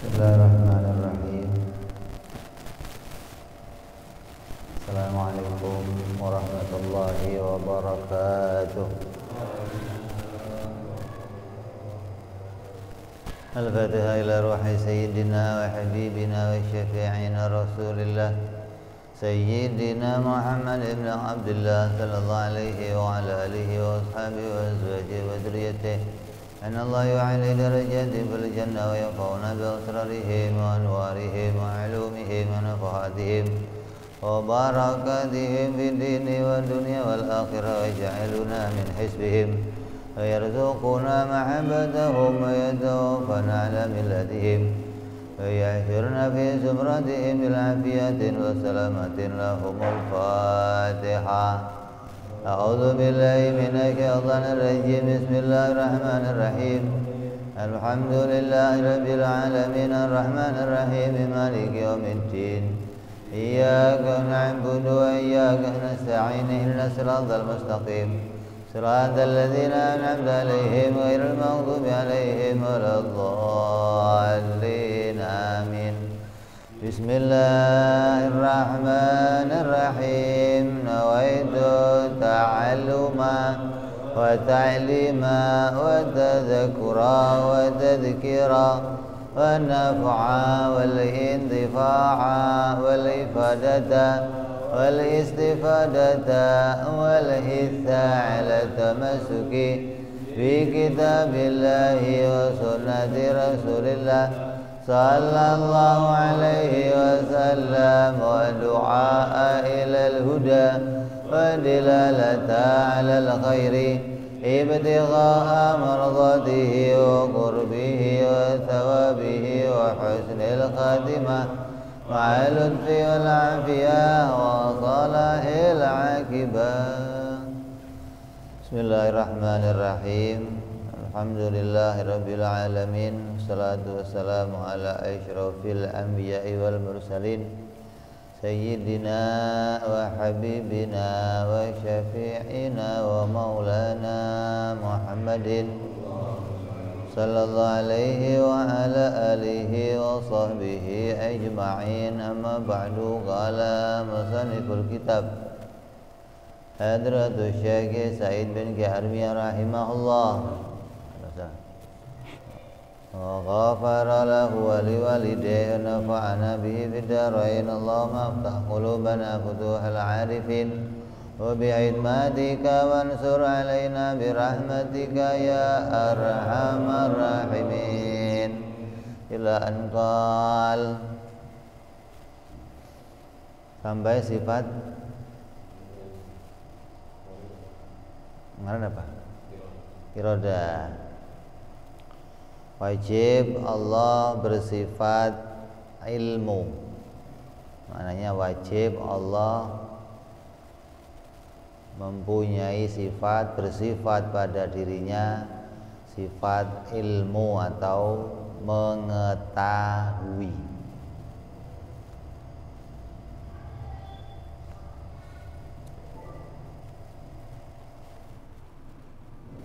Bismillahirrahmanirrahim. Assalamualaikum warahmatullahi wabarakatuh. Al-Fatihah ila ruhi sayyidina wa habibina wa syafi'ina Rasulillah Sayyidina Muhammad ibn Abdullah sallallahu alaihi wa ala alihi wa ashabihi wa azwajihi wa dhurriyyatihi أن الله يعلي درجاتهم في الجنة وينفعنا بأسرارهم وأنوارهم وعلومهم ونفحاتهم وبركاتهم في الدين والدنيا والآخرة ويجعلنا من حزبهم ويرزقنا محبتهم ويتوفنا على ملتهم ويحشرنا في زمرتهم بالعافية وسلامة لهم الفاتحة. أعوذ بالله من الشيطان الرجيم. بسم الله الرحمن الرحيم. الحمد لله رب العالمين الرحمن الرحيم مالك يوم الدين إياك نعبد وإياك نستعين اهدنا الصراط المستقيم صراط الذين أنعمت عليهم غير المغضوب عليهم ولا الضالين آمين. بسم الله الرحمن الرحيم. نويت تعلما وتعليما وتذكرا وتذكيرا والنفعا والانتفاعا والإفادة والاستفادة والحث على التمسك بكتاب الله وسنة رسول الله صلى الله عليه وسلم ودعاء إلى الهدى ودلالة على الخير ابتغاء مرضاته وقربه وثوابه وحسن الخاتمة مع اللطف والعافية وصلاح العاقبة. بسم الله الرحمن الرحيم. Alhamdulillahi rabbil alamin. Wassalatu wassalamu ala asyrafil anbiya'i wal mursalin Sayyidina wa habibina wa syafi'ina wa maulana Muhammadin sallallahu alaihi wa ala alihi wa sahbihi ajma'in. Amma ba'du. Qala musanniful kitab Hadratus Syekh Sa'id bin Armiyah rahimahullah وغفر له ولوالديه ونفعنا به في الدارين. اللهم افتح قلوبنا فتوح العارفين وبعلماتك وانصر علينا برحمتك يا أرحم الراحمين. إلى أن قال, sampai sifat mana apa? Iroda. Wajib Allah bersifat ilmu. Maknanya wajib Allah mempunyai sifat, bersifat pada dirinya sifat ilmu atau mengetahui.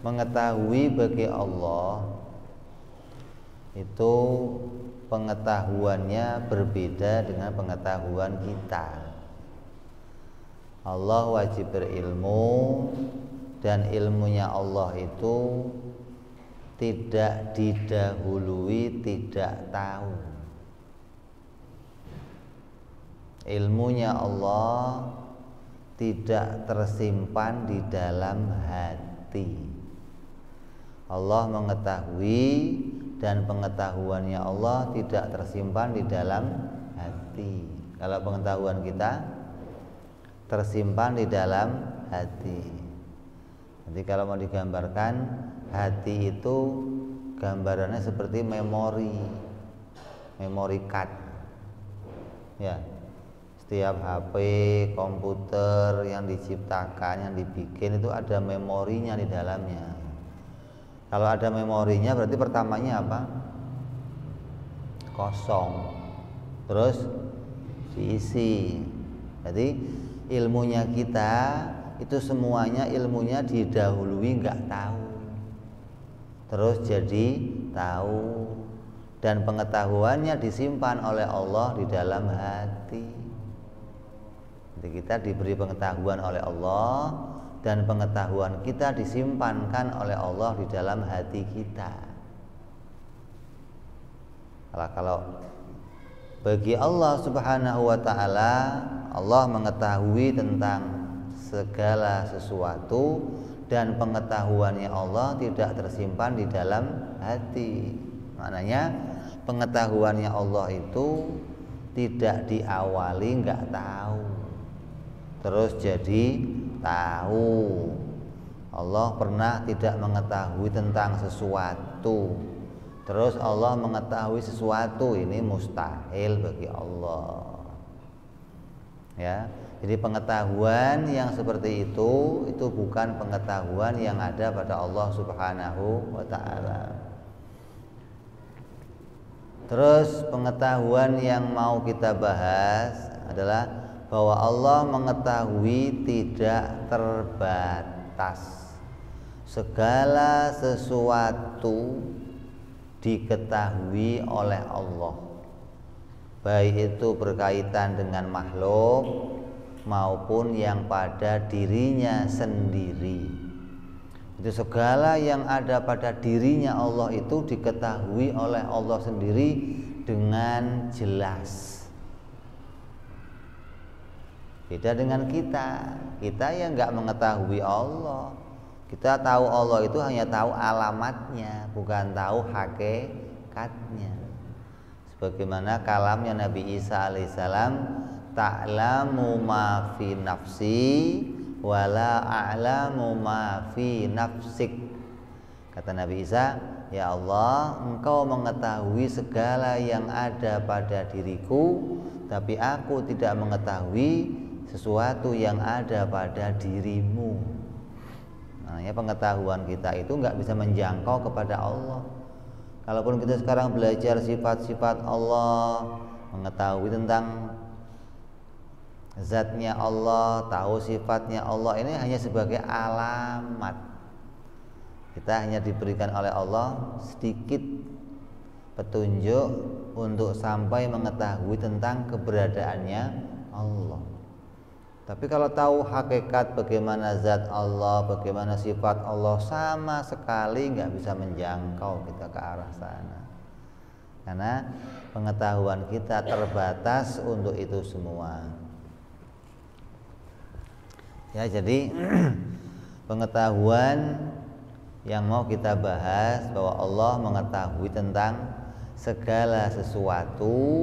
Mengetahui bagi Allah itu pengetahuannya berbeda dengan pengetahuan kita. Allah wajib berilmu dan ilmunya Allah itu tidak didahului tidak tahu. Ilmunya Allah tidak tersimpan di dalam hati. Allah mengetahui dan pengetahuannya Allah tidak tersimpan di dalam hati. Kalau pengetahuan kita tersimpan di dalam hati. Nanti kalau mau digambarkan, hati itu gambarannya seperti memori card. Ya, setiap HP, komputer yang diciptakan, yang dibikin itu ada memorinya di dalamnya. Kalau ada memorinya berarti pertamanya apa? Kosong. Terus diisi. Jadi ilmunya kita itu semuanya ilmunya didahului nggak tahu. Terus jadi tahu. dan pengetahuannya disimpan oleh Allah di dalam hati. Jadi kita diberi pengetahuan oleh Allah dan pengetahuan kita disimpankan oleh Allah di dalam hati kita. Kalau bagi Allah Subhanahu wa ta'ala, Allah mengetahui tentang segala sesuatu dan pengetahuannya Allah tidak tersimpan di dalam hati. Maknanya pengetahuannya Allah itu tidak diawali nggak tahu, terus jadi tahu. Allah pernah tidak mengetahui tentang sesuatu, terus Allah mengetahui sesuatu, ini mustahil bagi Allah. Ya, jadi pengetahuan yang seperti itu bukan pengetahuan yang ada pada Allah Subhanahu wa ta'ala. Terus pengetahuan yang mau kita bahas adalah bahwa Allah mengetahui tidak terbatas. Segala sesuatu diketahui oleh Allah, baik itu berkaitan dengan makhluk maupun yang pada dirinya sendiri. Itu segala yang ada pada dirinya Allah itu diketahui oleh Allah sendiri dengan jelas. Beda dengan kita yang nggak mengetahui Allah. Kita tahu Allah itu hanya tahu alamatnya, bukan tahu hakikatnya. Sebagaimana kalamnya Nabi Isa alaihissalam, ta'lamu ma fi nafsi wala a'lamu ma fi nafsik. Kata Nabi Isa, ya Allah, engkau mengetahui segala yang ada pada diriku, tapi aku tidak mengetahui sesuatu yang ada pada dirimu. Nah, ya, pengetahuan kita itu nggak bisa menjangkau kepada Allah. Kalaupun kita sekarang belajar sifat-sifat Allah, mengetahui tentang zatnya Allah, tahu sifatnya Allah, ini hanya sebagai alamat. Kita hanya diberikan oleh Allah sedikit petunjuk untuk sampai mengetahui tentang keberadaannya Allah. Tapi kalau tahu hakikat bagaimana zat Allah, bagaimana sifat Allah, sama sekali nggak bisa menjangkau kita ke arah sana. Karena pengetahuan kita terbatas untuk itu semua. Ya, jadi pengetahuan yang mau kita bahas bahwa Allah mengetahui tentang segala sesuatu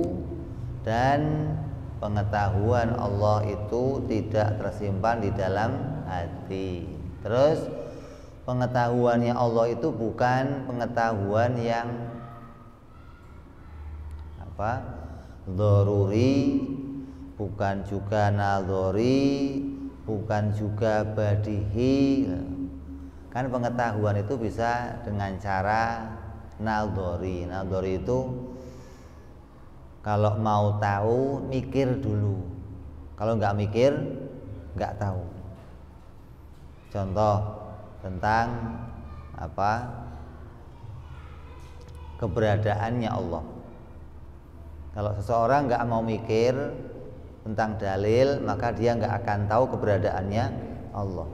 dan pengetahuan Allah itu tidak tersimpan di dalam hati. Terus pengetahuannya Allah itu bukan pengetahuan yang dzaruri, bukan juga nadzori, bukan juga badihi. Kan pengetahuan itu bisa dengan cara nadzori. Nadzori itu kalau mau tahu mikir dulu, kalau nggak mikir nggak tahu. Contoh tentang keberadaannya Allah. Kalau seseorang nggak mau mikir tentang dalil, maka dia nggak akan tahu keberadaannya Allah.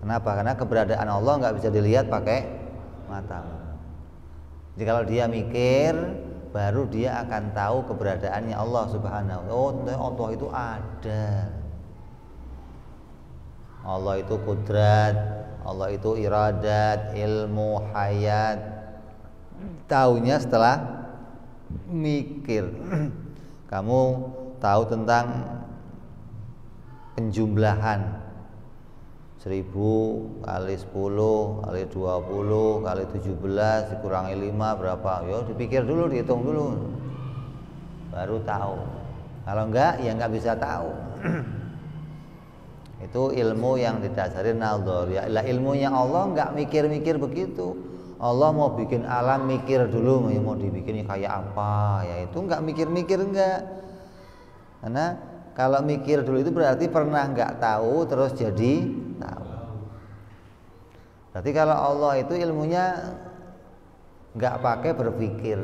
Kenapa? Karena keberadaan Allah nggak bisa dilihat pakai mata. Jadi kalau dia mikir, baru dia akan tahu keberadaannya Allah Subhanahu. Oh, Allah itu ada. Allah itu kudrat, Allah itu iradat, ilmu, hayat. Taunya setelah mikir. Kamu tahu tentang penjumlahan 1000 kali 10 kali 20 kali 17 dikurangi 5 berapa? Yo, dipikir dulu, dihitung dulu, baru tahu. Kalau enggak, ya enggak bisa tahu. Itu ilmu yang didasari nadzor. Ya, ilmunya Allah enggak mikir-mikir begitu. Allah mau bikin alam mikir dulu, mau dibikinnya kayak apa? Ya itu enggak mikir-mikir, enggak. Karena kalau mikir dulu itu berarti pernah enggak tahu terus jadi tahu. Berarti kalau Allah itu ilmunya enggak pakai berpikir,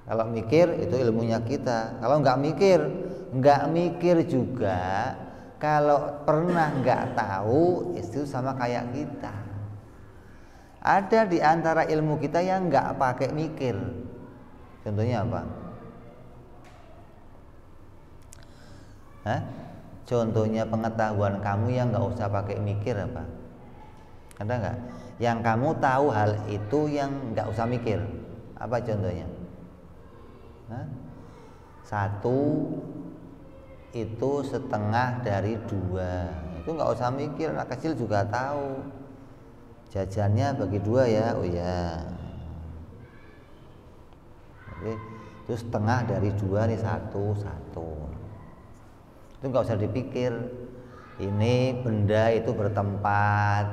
Kalau mikir itu ilmunya kita. Kalau nggak mikir juga. Kalau pernah nggak tahu itu sama kayak kita. Ada di antara ilmu kita yang nggak pakai mikir. Contohnya apa? Contohnya pengetahuan kamu yang nggak usah pakai mikir apa? Ada nggak? Yang kamu tahu hal itu yang nggak usah mikir. Apa contohnya? 1 itu setengah dari 2. Itu nggak usah mikir, anak kecil juga tahu. Jajannya bagi 2 ya, oh ya. Jadi, itu setengah dari 2 nih 1. Itu nggak usah dipikir. Ini benda itu bertempat,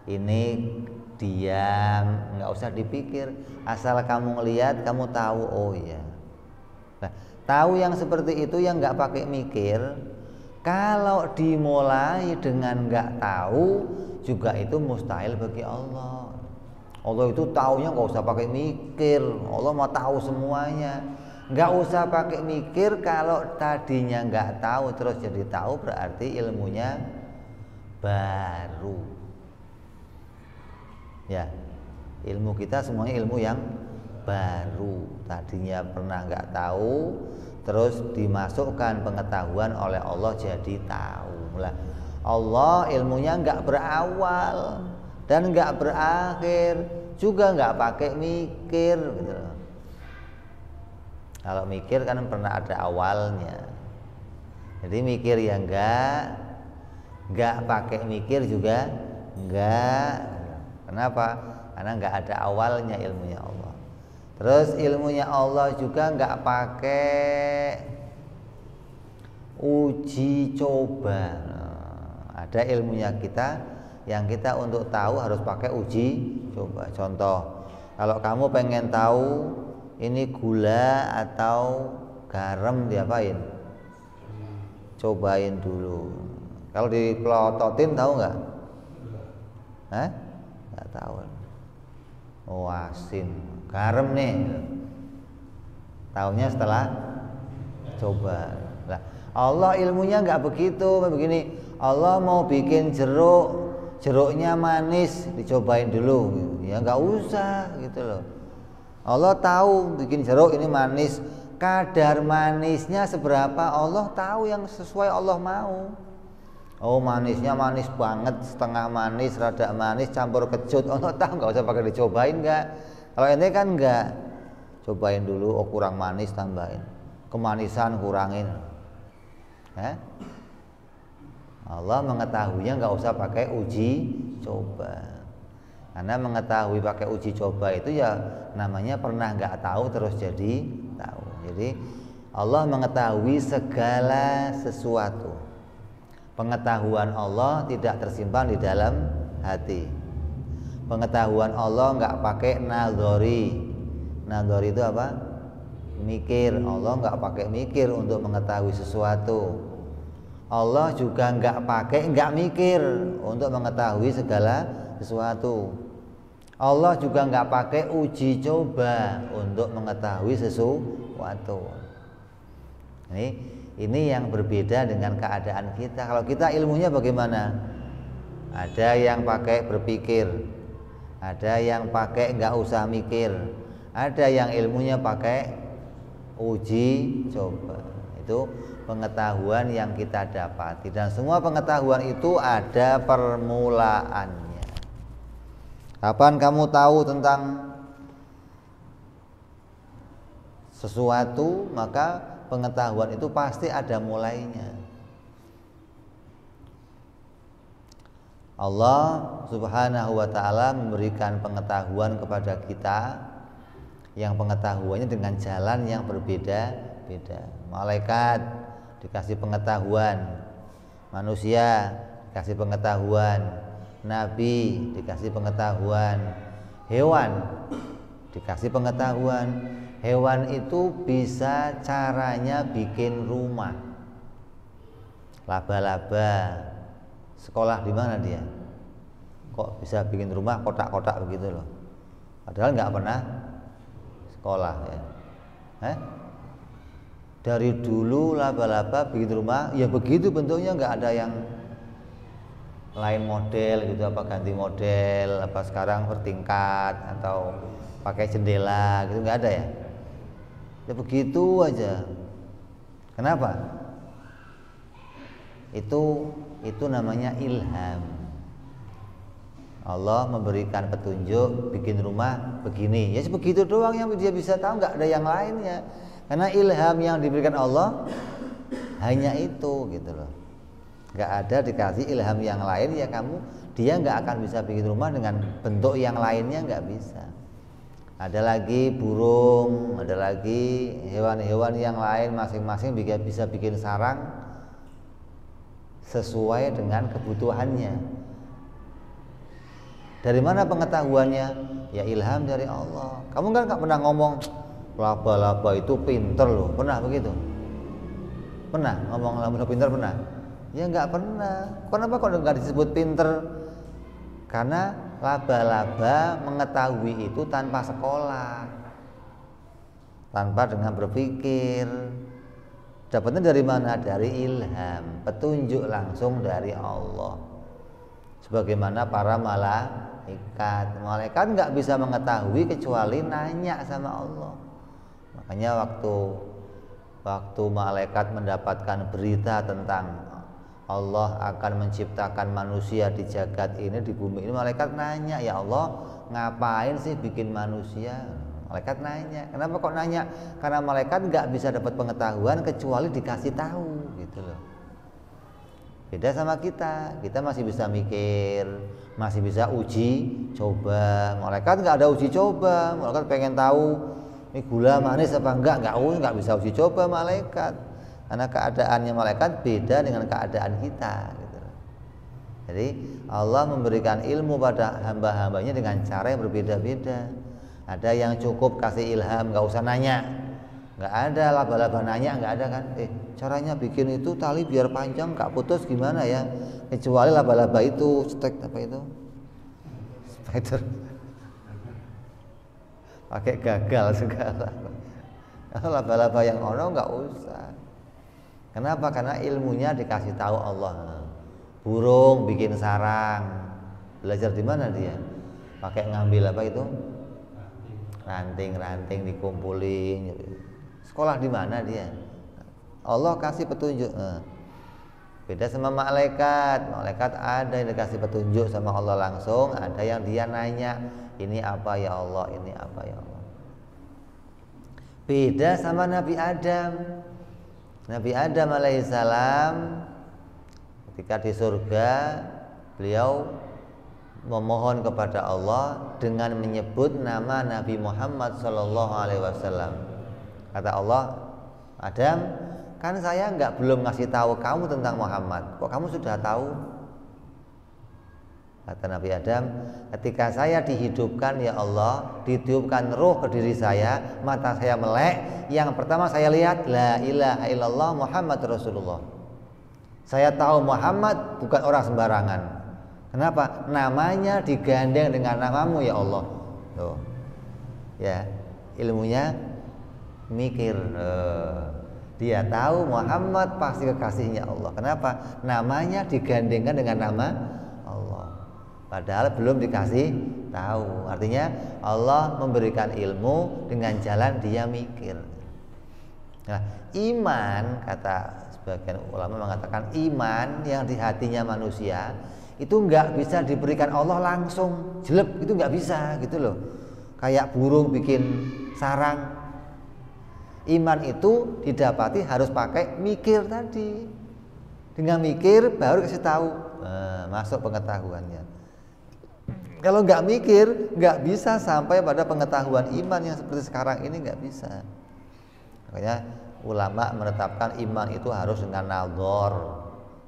ini diam, nggak usah dipikir. Asal kamu ngelihat, kamu tahu, oh ya. Nah, tahu yang seperti itu yang nggak pakai mikir, kalau dimulai dengan nggak tahu juga itu mustahil bagi Allah. Allah itu taunya nggak usah pakai mikir, Allah mau tahu semuanya. Nggak usah pakai mikir, kalau tadinya nggak tahu terus jadi tahu berarti ilmunya baru. Ya, ilmu kita semuanya ilmu yang baru. Tadinya pernah nggak tahu, terus dimasukkan pengetahuan oleh Allah jadi tahu. Lah, Allah ilmunya nggak berawal dan nggak berakhir, juga nggak pakai mikir gitu loh. Kalau mikir kan pernah ada awalnya. Jadi mikir ya nggak pakai mikir juga nggak. Kenapa? Karena nggak ada awalnya ilmunya Allah. Terus ilmunya Allah juga nggak pakai uji coba. Ada ilmunya kita yang kita untuk tahu harus pakai uji coba. Contoh, kalau kamu pengen tahu ini gula atau garam, diapain? Cobain dulu. Kalau dipelototin tahu nggak? Nggak tahu. Oh, asin, garam nih. Taunya setelah coba. Lah, Allah ilmunya nggak begitu, begini. Allah mau bikin jeruknya manis, dicobain dulu. Ya nggak usah gitu loh. Allah tahu bikin jeruk ini manis, kadar manisnya seberapa Allah tahu, yang sesuai Allah mau. Oh, manisnya manis banget, setengah manis, rada manis, campur kecut. Allah tahu, nggak usah pakai dicobain nggak. Kalau ini kan nggak, cobain dulu. Oh, kurang manis, tambahin. Kemanisan kurangin. Allah mengetahuinya nggak usah pakai uji coba. Karena mengetahui pakai uji coba itu ya namanya pernah nggak tahu terus jadi tahu. Jadi Allah mengetahui segala sesuatu. Pengetahuan Allah tidak tersimpan di dalam hati. Pengetahuan Allah nggak pakai nadhari. Nadhari itu apa? Mikir. Allah nggak pakai mikir untuk mengetahui sesuatu. Allah juga nggak mikir untuk mengetahui segala sesuatu. Allah juga nggak pakai uji coba untuk mengetahui sesuatu. Ini yang berbeda dengan keadaan kita. Kalau kita ilmunya bagaimana? Ada yang pakai berpikir, ada yang pakai nggak usah mikir, ada yang ilmunya pakai uji coba. Itu pengetahuan yang kita dapati, dan semua pengetahuan itu ada permulaannya. Kapan kamu tahu tentang sesuatu, maka pengetahuan itu pasti ada mulainya. Allah Subhanahu wa ta'ala memberikan pengetahuan kepada kita, yang pengetahuannya dengan jalan yang berbeda-beda. Malaikat dikasih pengetahuan, manusia dikasih pengetahuan, nabi dikasih pengetahuan, hewan dikasih pengetahuan. Hewan itu bisa caranya bikin rumah. Laba-laba sekolah di mana dia? Kok bisa bikin rumah kotak-kotak begitu loh? Padahal nggak pernah sekolah ya. Dari dulu laba-laba bikin rumah ya begitu bentuknya, nggak ada yang lain model gitu, apa ganti model, apa sekarang bertingkat atau pakai jendela gitu, nggak ada ya. Ya begitu aja. Kenapa? Itu namanya ilham. Allah memberikan petunjuk bikin rumah begini, ya begitu doang yang dia bisa tahu, nggak ada yang lainnya. Karena ilham yang diberikan Allah hanya itu gitu loh. Nggak ada dikasih ilham yang lain ya dia nggak akan bisa bikin rumah dengan bentuk yang lainnya, nggak bisa. Ada lagi burung, ada lagi hewan-hewan yang lain, masing-masing bisa bikin sarang sesuai dengan kebutuhannya. Dari mana pengetahuannya? Ya ilham dari Allah. Kamu kan nggak pernah ngomong laba-laba itu pinter loh, pernah begitu? Pernah ngomong laba-laba pinter, pernah? Ya nggak pernah. Kenapa kok nggak disebut pinter? Karena laba-laba mengetahui itu tanpa sekolah, tanpa dengan berpikir. Dapatnya dari mana? Dari ilham, petunjuk langsung dari Allah. Sebagaimana para malaikat nggak bisa mengetahui kecuali nanya sama Allah. Makanya waktu malaikat mendapatkan berita tentang Allah akan menciptakan manusia di jagat ini, di bumi ini, malaikat nanya, ya Allah ngapain sih bikin manusia? Malaikat nanya. Kenapa kok nanya? Karena malaikat nggak bisa dapat pengetahuan kecuali dikasih tahu gitu loh. Beda sama kita masih bisa mikir, masih bisa uji coba. Malaikat nggak ada uji coba. Malaikat pengen tahu ini gula manis apa nggak bisa uji coba malaikat. Karena keadaannya malaikat beda dengan keadaan kita gitu. Jadi Allah memberikan ilmu pada hamba-hambanya dengan cara yang berbeda-beda. Ada yang cukup kasih ilham, nggak usah nanya. Nggak ada laba-laba nanya, nggak ada kan. Caranya bikin itu tali biar panjang nggak putus gimana ya? Kecuali laba-laba itu stek apa itu? Spider. Pakai gagal segala. Kalau laba-laba yang ono nggak usah. Kenapa? Karena ilmunya dikasih tahu Allah. Burung bikin sarang, belajar di mana dia? Pakai ngambil apa itu? Ranting dikumpulin. Sekolah di mana dia? Allah kasih petunjuk. Beda sama malaikat. Malaikat ada yang dikasih petunjuk sama Allah langsung, ada yang dia nanya, ini apa ya Allah, ini apa ya Allah. Beda sama Nabi Adam. Nabi Adam alaihissalam ketika di surga, beliau memohon kepada Allah dengan menyebut nama Nabi Muhammad SAW. Kata Allah, Adam, kan saya belum ngasih tahu kamu tentang Muhammad, kok kamu sudah tahu? Kata Nabi Adam, ketika saya dihidupkan ya Allah, ditiupkan ruh ke diri saya, mata saya melek, yang pertama saya lihat la ilaha illallah Muhammad Rasulullah. Saya tahu Muhammad bukan orang sembarangan. Kenapa? Namanya digandeng dengan namamu ya Allah. Tuh. Ya, ilmunya mikir. Dia tahu Muhammad pasti kekasihnya Allah. Kenapa? Namanya digandengkan dengan nama Allah. Padahal belum dikasih tahu. Artinya Allah memberikan ilmu dengan jalan dia mikir. Nah, iman, kata sebagian ulama mengatakan, iman yang di hatinya manusia itu nggak bisa diberikan Allah langsung jelek, itu nggak bisa gitu loh. Kayak burung bikin sarang. Iman itu didapati harus pakai mikir tadi. Dengan mikir baru kasih tahu, masuk pengetahuannya. Kalau nggak mikir, nggak bisa sampai pada pengetahuan iman yang seperti sekarang ini, nggak bisa. Makanya ulama menetapkan iman itu harus dengan nazar,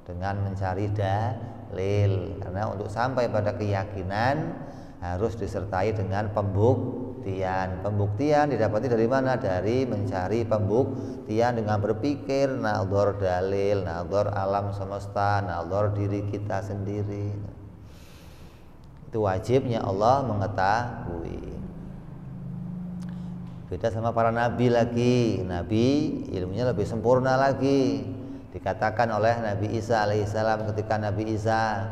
dengan mencari dalil. Karena untuk sampai pada keyakinan harus disertai dengan pembuktian. Pembuktian didapati dari mana? Dari mencari pembuktian dengan berpikir, nazar dalil, nazar alam semesta, nazar diri kita sendiri. Itu wajibnya Allah mengetahui. Beda sama para nabi lagi. Nabi ilmunya lebih sempurna lagi. Dikatakan oleh Nabi Isa alaihissalam ketika Nabi Isa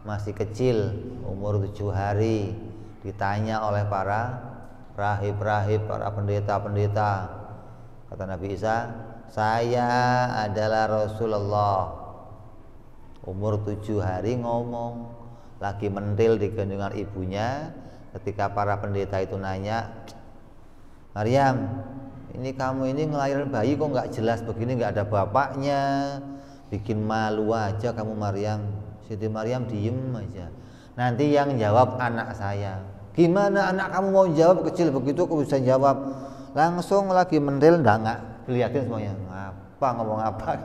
masih kecil, umur 7 hari, ditanya oleh para rahib-rahib, para pendeta-pendeta. Kata Nabi Isa, saya adalah Rasulullah. Umur 7 hari ngomong, lagi mentil di gendongan ibunya. Ketika para pendeta itu nanya, Maryam, ini kamu ini ngelahirin bayi kok nggak jelas begini, nggak ada bapaknya, bikin malu aja kamu Maryam. Siti Maryam diem aja. Nanti yang jawab anak saya. Gimana anak kamu mau jawab, kecil begitu kok bisa jawab? Langsung lagi mentil, nggak kelihatin semuanya. Apa ngomong apa?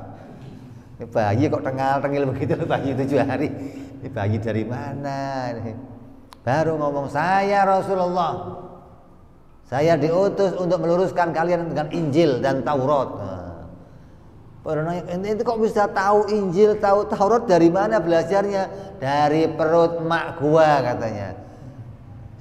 Ini bayi kok tengil begitu, bayi 7 hari. Ini bayi dari mana? Baru ngomong, saya Rasulullah. Saya diutus untuk meluruskan kalian dengan Injil dan Taurat. Ini kok bisa tahu Injil, tahu Taurat, dari mana belajarnya? Dari perut emak gua katanya.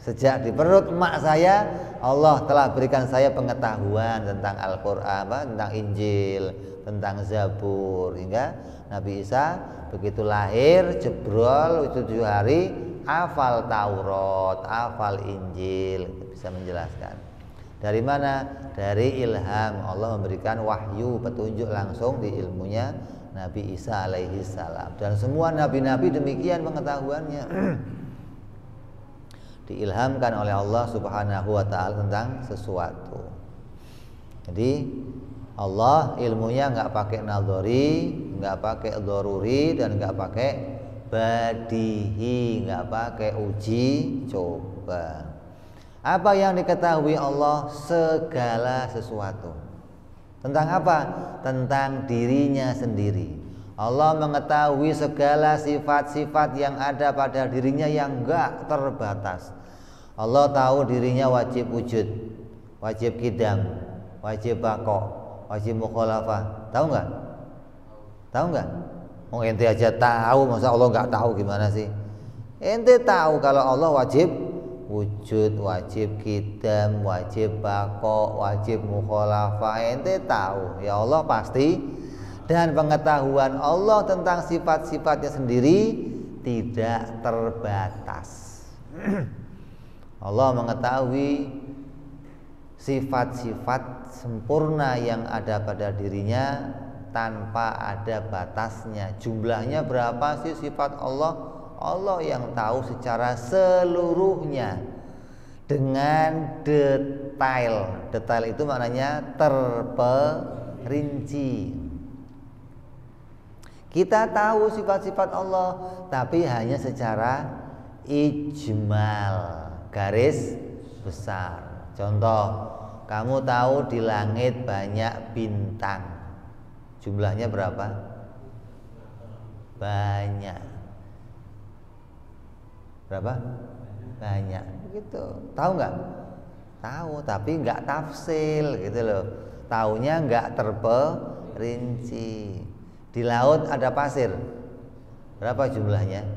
Sejak di perut emak saya, Allah telah berikan saya pengetahuan tentang Al-Quran, tentang Injil, tentang Zabur. Hingga Nabi Isa begitu lahir, jebrol 7 hari, hafal Taurat, hafal Injil, bisa menjelaskan. Dari mana? Dari ilham. Allah memberikan wahyu, petunjuk langsung di ilmunya Nabi Isa alaihi salam. Dan semua nabi-nabi demikian pengetahuannya. Diilhamkan oleh Allah Subhanahu wa taala tentang sesuatu. Jadi Allah ilmunya nggak pakai nadhari, nggak pakai doruri, dan nggak pakai badihi, nggak pakai uji coba. Apa yang diketahui Allah? Segala sesuatu. Tentang apa? Tentang dirinya sendiri. Allah mengetahui segala sifat-sifat yang ada pada dirinya yang enggak terbatas. Allah tahu dirinya wajib wujud, wajib qidam, wajib baqa, wajib mukhalafah. Tahu enggak? Tahu enggak? Oh, ente aja tahu, masa Allah enggak tahu gimana sih? Ente tahu kalau Allah wajib wujud, wajib qidam, wajib baqa, wajib mukhalafah. Ente tahu, ya Allah pasti. Dan pengetahuan Allah tentang sifat-sifatnya sendiri tidak terbatas. Allah mengetahui sifat-sifat sempurna yang ada pada dirinya tanpa ada batasnya. Jumlahnya berapa sih sifat Allah? Allah yang tahu secara seluruhnya dengan detail. Detail itu maknanya terperinci. Kita tahu sifat-sifat Allah, tapi hanya secara ijmal, garis besar. Contoh, kamu tahu di langit banyak bintang. Jumlahnya berapa? Banyak. Berapa? Banyak. Begitu. Tahu nggak? Tahu, tapi nggak tafsil gitu loh. Taunya nggak terperinci. Di laut ada pasir. Berapa jumlahnya?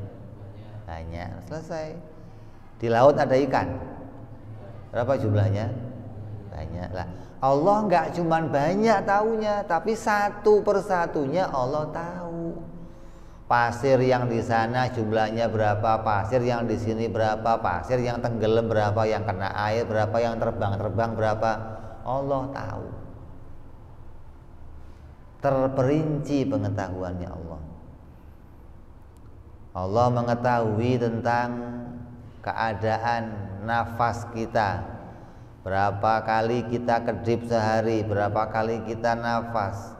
Banyak. Selesai. Di laut ada ikan. Berapa jumlahnya? Banyak lah. Allah nggak cuman banyak taunya, tapi satu persatunya Allah tahu. Pasir yang di sana jumlahnya berapa, pasir yang di sini berapa, pasir yang tenggelam berapa, yang kena air berapa, yang terbang berapa, Allah tahu. Terperinci pengetahuannya Allah. Allah mengetahui tentang keadaan nafas kita. Berapa kali kita kedip sehari, berapa kali kita nafas.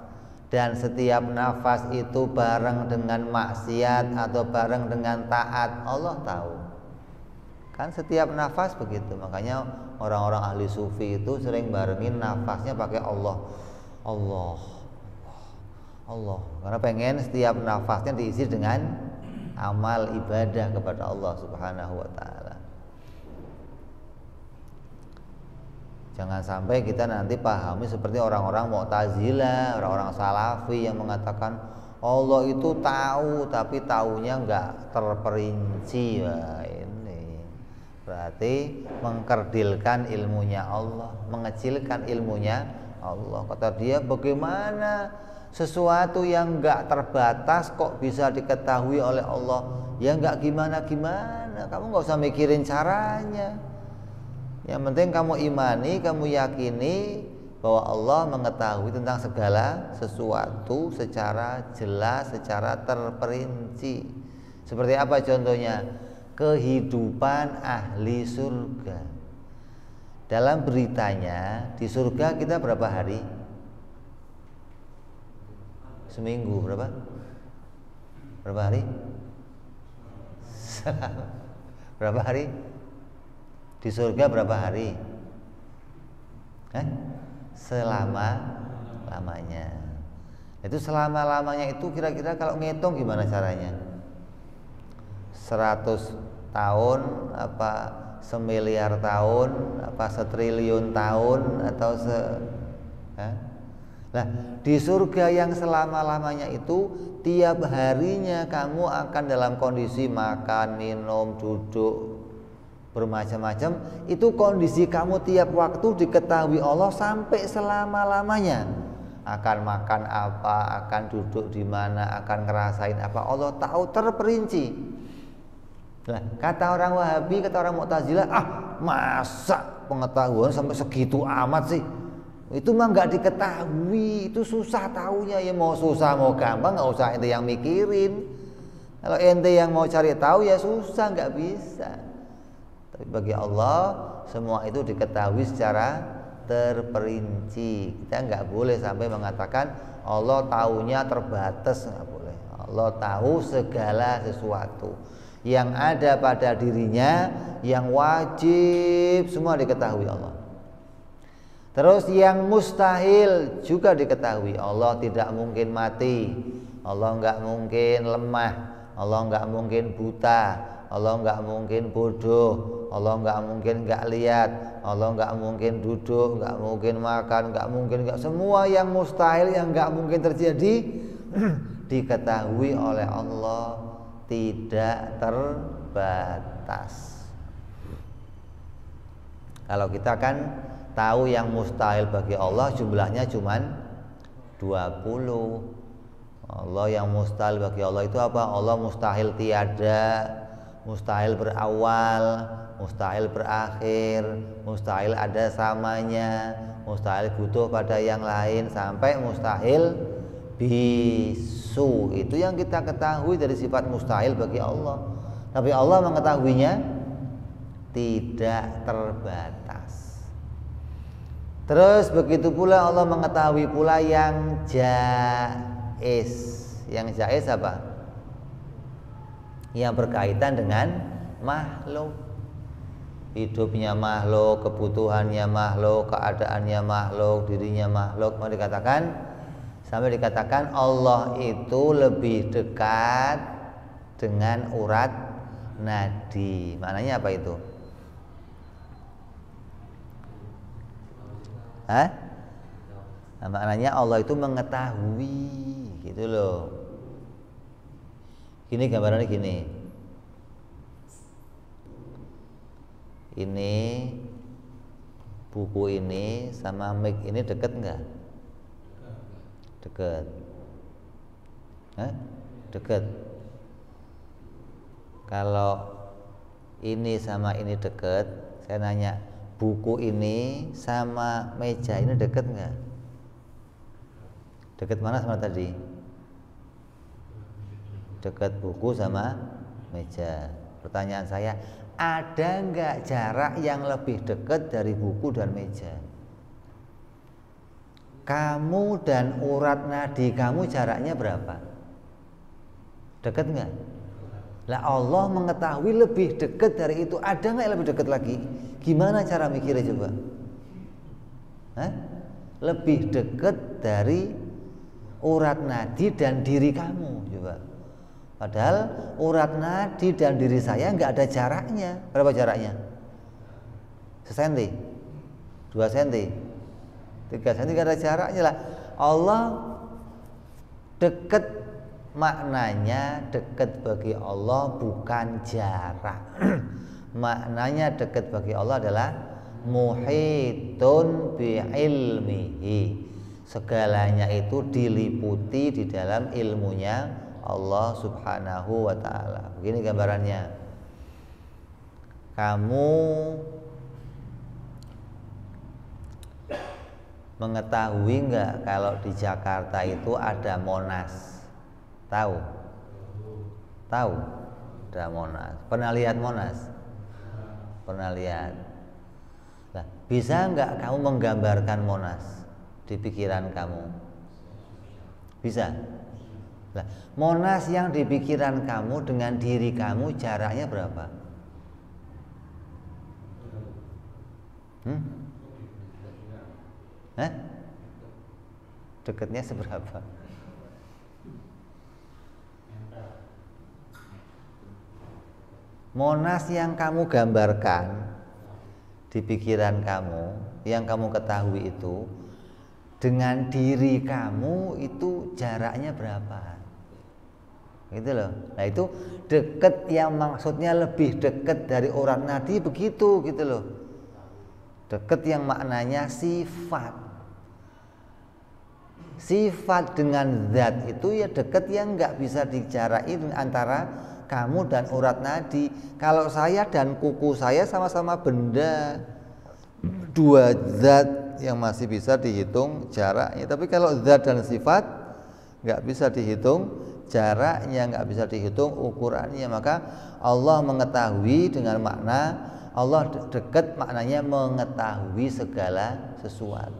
Dan setiap nafas itu bareng dengan maksiat atau bareng dengan taat, Allah tahu. Kan setiap nafas begitu. Makanya orang-orang ahli sufi itu sering barengin nafasnya pakai Allah. Allah. Allah, karena pengen setiap nafasnya diisi dengan amal ibadah kepada Allah Subhanahu wa taala. Jangan sampai kita nanti pahami seperti orang-orang Mu'tazilah, orang-orang Salafi yang mengatakan Allah itu tahu tapi taunya enggak terperinci. Wah, ini berarti mengkerdilkan ilmunya Allah, mengecilkan ilmunya Allah. Kata dia, bagaimana sesuatu yang enggak terbatas kok bisa diketahui oleh Allah? Ya enggak gimana-gimana, kamu enggak usah mikirin caranya. Yang penting kamu imani, kamu yakini bahwa Allah mengetahui tentang segala sesuatu secara jelas, secara terperinci. Seperti apa contohnya? Kehidupan ahli surga. Dalam beritanya, di surga kita berapa hari? Seminggu berapa? Berapa hari? Berapa hari? Di surga berapa hari? Selama-lamanya. Itu selama-lamanya itu kira-kira kalau ngitung gimana caranya? 100 tahun, apa semiliar tahun, apa setriliun tahun, atau Nah, di surga yang selama-lamanya itu tiap harinya kamu akan dalam kondisi makan, minum, duduk, bermacam-macam. Itu kondisi kamu tiap waktu diketahui Allah sampai selama-lamanya. Akan makan apa, akan duduk di mana, akan ngerasain apa, Allah tahu terperinci. Nah, kata orang Wahabi, kata orang Mu'tazilah, masa pengetahuan sampai segitu amat sih? Itu mah nggak diketahui, itu susah taunya. Ya mau susah mau gampang, nggak usah ente yang mikirin. Kalau ente yang mau cari tahu ya susah, nggak bisa. Tapi bagi Allah semua itu diketahui secara terperinci. Kita nggak boleh sampai mengatakan Allah taunya terbatas, nggak boleh. Allah tahu segala sesuatu yang ada pada dirinya, yang wajib semua diketahui Allah. Terus yang mustahil juga diketahui. Allah tidak mungkin mati, Allah nggak mungkin lemah, Allah nggak mungkin buta, Allah nggak mungkin bodoh, Allah nggak mungkin nggak lihat, Allah nggak mungkin duduk, nggak mungkin makan, nggak mungkin nggak, semua yang mustahil, yang nggak mungkin terjadi diketahui oleh Allah, tidak terbatas. Kalau kita kan tahu yang mustahil bagi Allah jumlahnya cuman 20. Allah yang mustahil bagi Allah itu apa? Allah mustahil tiada, mustahil berawal, mustahil berakhir, mustahil ada samanya, mustahil butuh pada yang lain, sampai mustahil bisu. Itu yang kita ketahui dari sifat mustahil bagi Allah. Tapi Allah mengetahuinya tidak terbatas. Terus begitu pula Allah mengetahui pula yang jaiz. Yang jaiz apa? Yang berkaitan dengan makhluk. Hidupnya makhluk, kebutuhannya makhluk, keadaannya makhluk, dirinya makhluk. Mau dikatakan, sampai dikatakan Allah itu lebih dekat dengan urat nadi. Maknanya apa itu? Nah, maknanya Allah itu mengetahui, gitu loh. Gini gambarannya gini. Ini buku ini sama mic ini deket nggak? Deket. Deket. Kalau ini sama ini deket, saya nanya, buku ini sama meja ini deket nggak? Deket mana sama tadi? Deket buku sama meja. Pertanyaan saya, ada nggak jarak yang lebih dekat dari buku dan meja? Kamu dan urat nadi kamu jaraknya berapa? Deket nggak? Lah Allah mengetahui lebih dekat dari itu. Ada nggak yang lebih dekat lagi? Gimana cara mikirnya coba? Lebih dekat dari urat nadi dan diri kamu coba. Padahal urat nadi dan diri saya nggak ada jaraknya. Berapa jaraknya? 1 senti, 2 senti, 3 senti, nggak ada jaraknya lah. Allah dekat. Maknanya dekat bagi Allah bukan jarak. maknanya dekat bagi Allah adalah muhitun bi ilmihi, segalanya itu diliputi di dalam ilmunya Allah Subhanahu wa ta'ala. Begini gambarannya, kamu mengetahui nggak kalau di Jakarta itu ada Monas? Tahu? Tahu? Ada Monas. Pernah lihat Monas? Pernah lihat. Nah, bisa nggak kamu menggambarkan Monas di pikiran kamu? Bisa. Nah, Monas yang di pikiran kamu dengan diri kamu jaraknya berapa? Dekatnya seberapa? Monas yang kamu gambarkan di pikiran kamu, yang kamu ketahui itu dengan diri kamu itu jaraknya berapa? Gitu loh. Nah itu dekat yang maksudnya lebih dekat dari orang nadi begitu gitu loh. Dekat yang maknanya sifat. Sifat dengan zat itu ya dekat yang nggak bisa dijarain antara kamu dan urat nadi. Kalau saya dan kuku saya sama-sama benda, dua zat yang masih bisa dihitung jaraknya. Tapi kalau zat dan sifat nggak bisa dihitung jaraknya, nggak bisa dihitung ukurannya. Maka Allah mengetahui dengan makna Allah dekat, maknanya mengetahui segala sesuatu.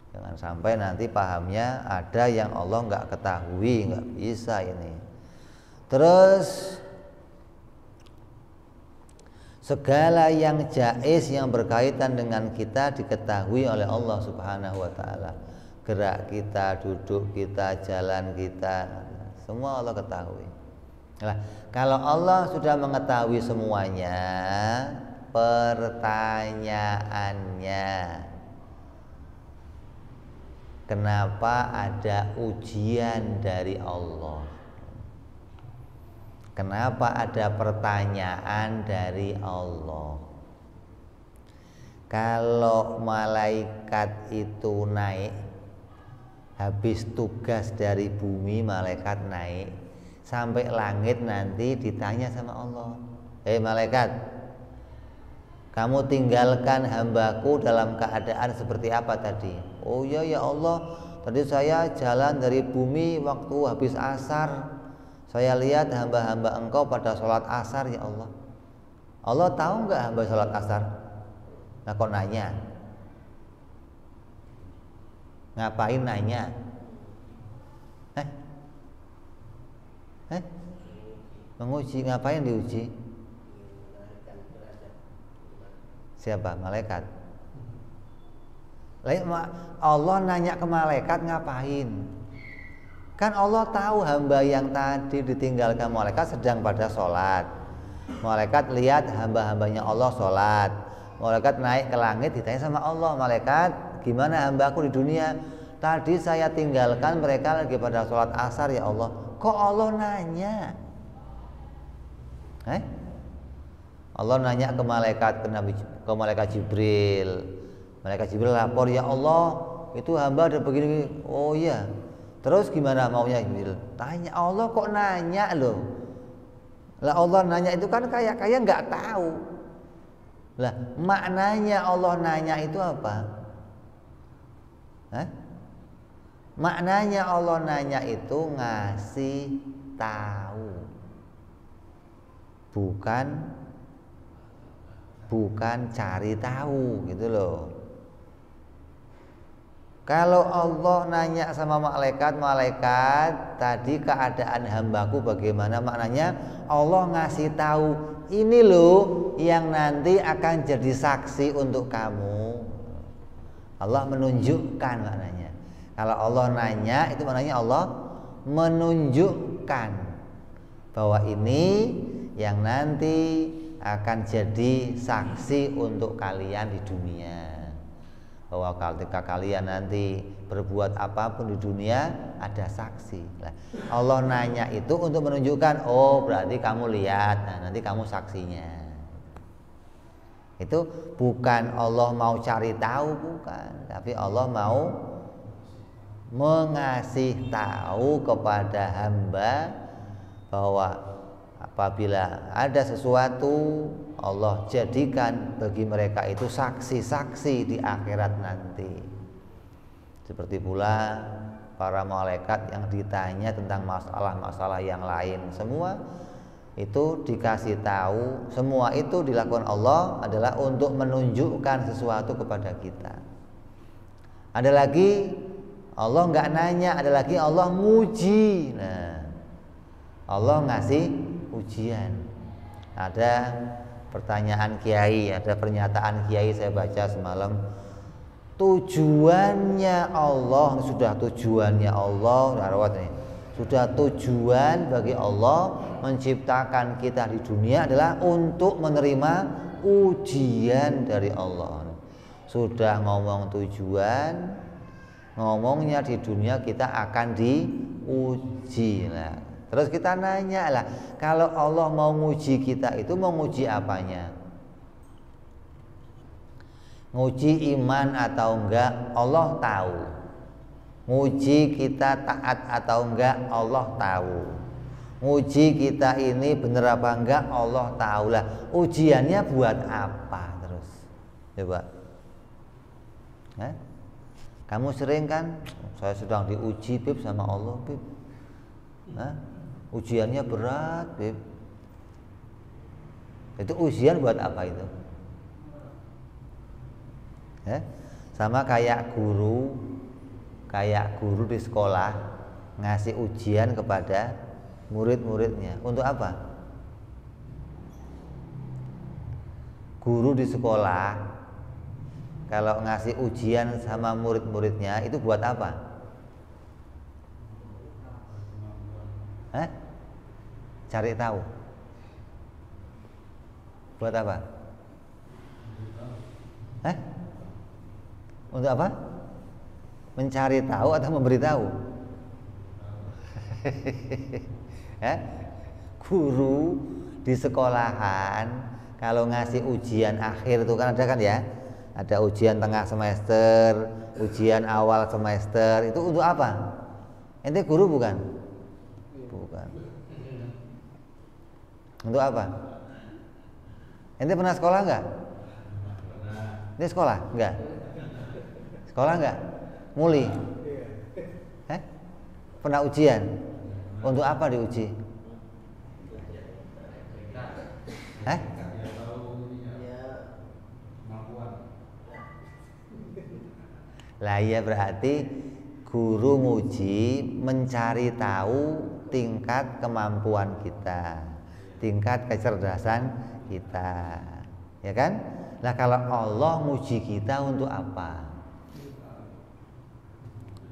Jangan sampai nanti pahamnya ada yang Allah nggak ketahui, nggak bisa ini. Terus segala yang jaiz yang berkaitan dengan kita diketahui oleh Allah Subhanahu wa ta'ala. Gerak kita, duduk kita, jalan kita, semua Allah ketahui. Nah, kalau Allah sudah mengetahui semuanya, pertanyaannya, kenapa ada ujian dari Allah? Kenapa ada pertanyaan dari Allah? Kalau malaikat itu naik, habis tugas dari bumi malaikat naik sampai langit, nanti ditanya sama Allah, malaikat, kamu tinggalkan hambaku dalam keadaan seperti apa tadi? Oh iya ya Allah, tadi saya jalan dari bumi waktu habis asar, saya lihat hamba-hamba engkau pada sholat asar ya Allah. Allah tahu nggak hamba sholat asar? Nah kok nanya? Ngapain nanya? Menguji, ngapain diuji? Siapa? Malaikat. Allah nanya ke malaikat ngapain? Kan Allah tahu hamba yang tadi ditinggalkan malaikat sedang pada sholat. Malaikat lihat hamba-hambanya Allah sholat. Malaikat naik ke langit, ditanya sama Allah, malaikat, gimana hambaku di dunia? Tadi saya tinggalkan mereka lagi pada sholat asar ya Allah. Kok Allah nanya? Allah nanya ke malaikat, ke malaikat Jibril. Malaikat Jibril lapor, ya Allah, itu hamba ada begini. Oh iya. Terus gimana maunya Jibril? Tanya Allah, kok nanya loh? Lah Allah nanya itu kan kayak nggak tahu. Lah maknanya Allah nanya itu apa? Maknanya Allah nanya itu ngasih tahu, bukan cari tahu gitu loh. Kalau Allah nanya sama malaikat, tadi keadaan hambaku bagaimana? Maknanya Allah ngasih tahu, ini loh yang nanti akan jadi saksi untuk kamu. Allah menunjukkan maknanya. Kalau Allah nanya itu maknanya Allah menunjukkan bahwa ini yang nanti akan jadi saksi untuk kalian di dunia. Bahwa ketika kalian nanti berbuat apapun di dunia ada saksi. Nah, Allah nanya itu untuk menunjukkan, oh berarti kamu lihat, nah nanti kamu saksinya. Itu bukan Allah mau cari tahu, bukan, tapi Allah mau mengasih tahu kepada hamba bahwa apabila ada sesuatu, Allah jadikan bagi mereka itu saksi-saksi di akhirat nanti. Seperti pula para malaikat yang ditanya tentang masalah-masalah yang lain, semua itu dikasih tahu, semua itu dilakukan Allah adalah untuk menunjukkan sesuatu kepada kita. Ada lagi Allah nggak nanya, ada lagi Allah muji. Nah, Allah ngasih ujian. Ada pertanyaan kiai, ada pernyataan kiai saya baca semalam. Tujuannya Allah, sudah tujuannya Allah, rawat nih. Sudah tujuan bagi Allah menciptakan kita di dunia adalah untuk menerima ujian dari Allah. Sudah ngomong tujuan, ngomongnya di dunia kita akan diuji. Nah, terus kita nanya lah, kalau Allah mau nguji kita itu mau nguji apanya? Nguji iman atau enggak, Allah tahu. Nguji kita taat atau enggak, Allah tahu. Nguji kita ini benar apa enggak, Allah tahu. Lah, ujiannya buat apa terus? Coba. Kamu sering kan, saya sedang diuji Bib sama Allah Bib. Ujiannya berat Bib. Itu ujian buat apa itu? Sama kayak guru di sekolah ngasih ujian kepada murid-muridnya. Untuk apa? Guru di sekolah kalau ngasih ujian sama murid-muridnya itu buat apa? Cari tahu. Buat apa? Untuk apa? Mencari tahu atau memberitahu? Guru di sekolahan kalau ngasih ujian akhir itu kan ada kan ya? Ada ujian tengah semester, ujian awal semester. Itu untuk apa? Ente guru bukan? Bukan. Untuk apa? Ente pernah sekolah enggak? Ente sekolah? Enggak? Sekolah enggak? Muli? Pernah ujian? Untuk apa diuji? Lah ya, berarti guru nguji mencari tahu tingkat kemampuan kita, tingkat kecerdasan kita, ya kan? Lah kalau Allah nguji kita untuk apa?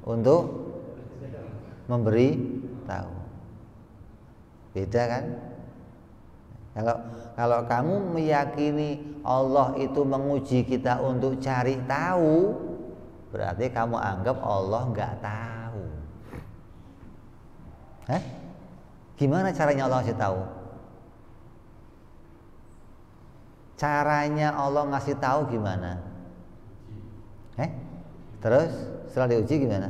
Untuk memberi tahu. Beda kan? Kalau kamu meyakini Allah itu menguji kita untuk cari tahu, berarti kamu anggap Allah nggak tahu. Gimana caranya Allah ngasih tahu? Caranya Allah ngasih tahu gimana? Terus setelah diuji gimana?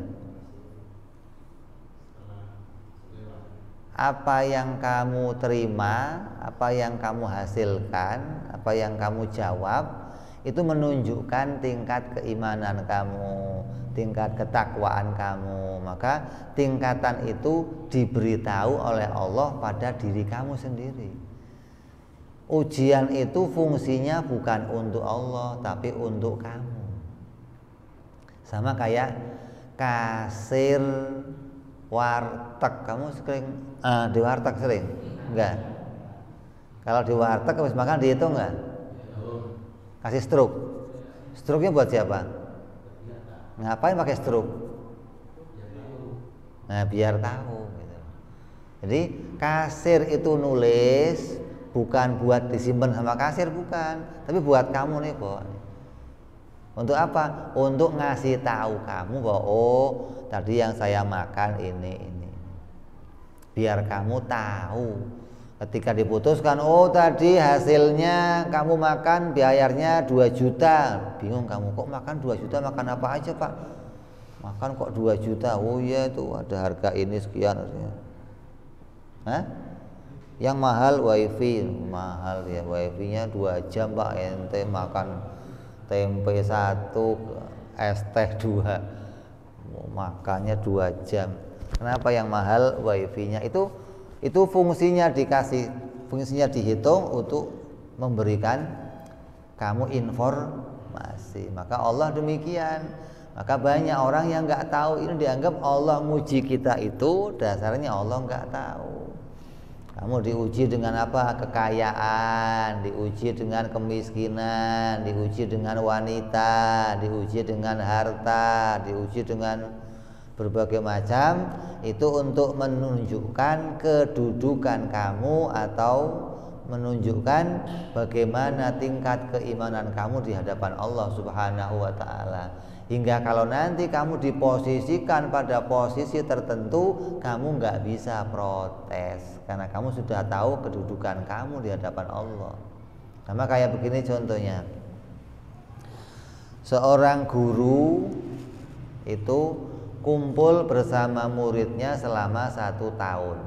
Apa yang kamu terima, apa yang kamu hasilkan, apa yang kamu jawab, itu menunjukkan tingkat keimanan kamu, tingkat ketakwaan kamu. Maka tingkatan itu diberitahu oleh Allah pada diri kamu sendiri. Ujian itu fungsinya bukan untuk Allah, tapi untuk kamu. Sama kayak kasir warteg. Kamu sering di warteg sering? Enggak. Kalau di warteg habis makan dihitung enggak? Kasih struk. Struknya buat siapa? Ngapain pakai struk? Nah, biar tahu gitu. Jadi kasir itu nulis bukan buat disimpan sama kasir, bukan, tapi buat kamu nih, Bo. Untuk apa? Untuk ngasih tahu kamu bahwa oh, tadi yang saya makan ini. Biar kamu tahu Ketika diputuskan, oh tadi hasilnya kamu makan biayanya 2 juta. Bingung kamu, kok makan 2 juta, makan apa aja Pak? Makan kok 2 juta, oh iya itu ada harga ini sekian. Hah? Yang mahal wifi, mahal ya, wifi-nya 2 jam Pak, ente makan tempe 1, es teh 2, makannya 2 jam. Kenapa yang mahal wifi-nya? Itu fungsinya dihitung untuk memberikan kamu informasi. Maka Allah demikian. Maka banyak orang yang nggak tahu, ini dianggap Allah nguji kita itu dasarnya Allah nggak tahu. Kamu diuji dengan apa? Kekayaan, diuji dengan kemiskinan, diuji dengan wanita, diuji dengan harta, diuji dengan berbagai macam, itu untuk menunjukkan kedudukan kamu atau menunjukkan bagaimana tingkat keimanan kamu di hadapan Allah Subhanahu wa taala. Hingga kalau nanti kamu diposisikan pada posisi tertentu, kamu nggak bisa protes karena kamu sudah tahu kedudukan kamu di hadapan Allah. Sama kayak begini contohnya. Seorang guru itu kumpul bersama muridnya selama 1 tahun.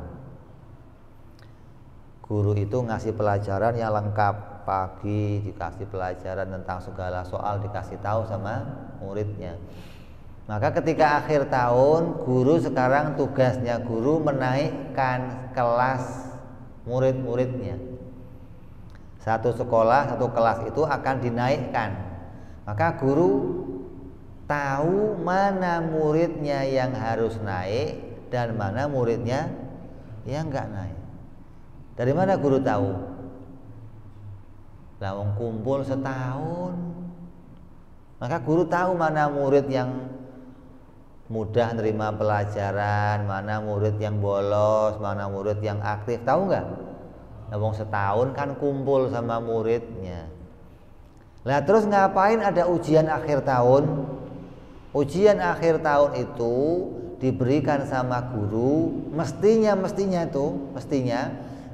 Guru itu ngasih pelajaran yang lengkap. Pagi dikasih pelajaran tentang segala soal, dikasih tahu sama muridnya. Maka ketika akhir tahun, guru sekarang tugasnya guru menaikkan kelas murid-muridnya. Satu sekolah, satu kelas itu akan dinaikkan. Maka guru tahu mana muridnya yang harus naik dan mana muridnya yang enggak naik. Dari mana guru tahu? Lawang kumpul setahun. Maka guru tahu mana murid yang mudah nerima pelajaran, mana murid yang bolos, mana murid yang aktif. Tahu enggak? Lawang setahun kan kumpul sama muridnya. Lah terus ngapain ada ujian akhir tahun? Ujian akhir tahun itu diberikan sama guru mestinya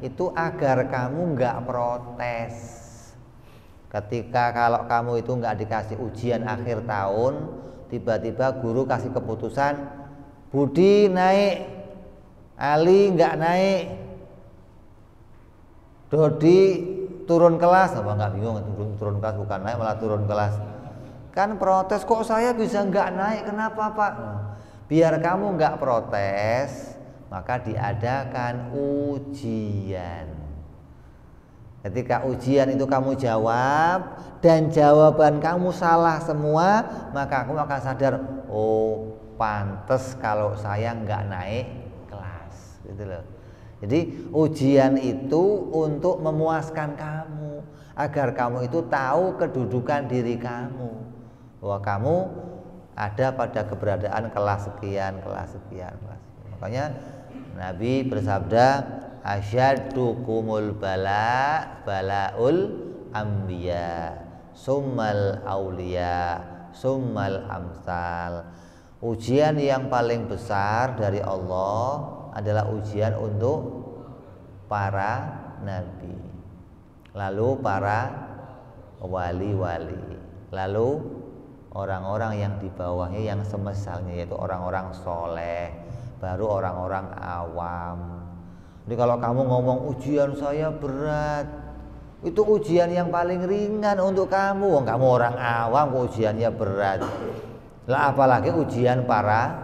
itu agar kamu nggak protes. Ketika kalau kamu itu nggak dikasih ujian akhir tahun, tiba-tiba guru kasih keputusan Budi naik, Ali nggak naik, Dodi turun kelas. Apa nggak bingung turun kelas, bukan naik malah turun kelas. Kan protes, kok saya bisa nggak naik, kenapa Pak? Biar kamu nggak protes, maka diadakan ujian. Ketika ujian itu kamu jawab dan jawaban kamu salah semua, maka kamu akan sadar, oh pantes kalau saya nggak naik kelas, gitu loh. Jadi ujian itu untuk memuaskan kamu, agar kamu itu tahu kedudukan diri kamu, bahwa kamu ada pada keberadaan kelas sekian, kelas sekian, kelas sekian. Makanya Nabi bersabda, asyaddukumul balaul anbiya summal auliya summal amsal. Ujian yang paling besar dari Allah adalah ujian untuk para nabi, lalu para wali-wali, lalu orang-orang yang di bawahnya yang semisalnya, yaitu orang-orang soleh, baru orang-orang awam. Jadi kalau kamu ngomong ujian saya berat, itu ujian yang paling ringan untuk kamu. Wong kamu orang awam kok ujiannya berat. Lah apalagi ujian para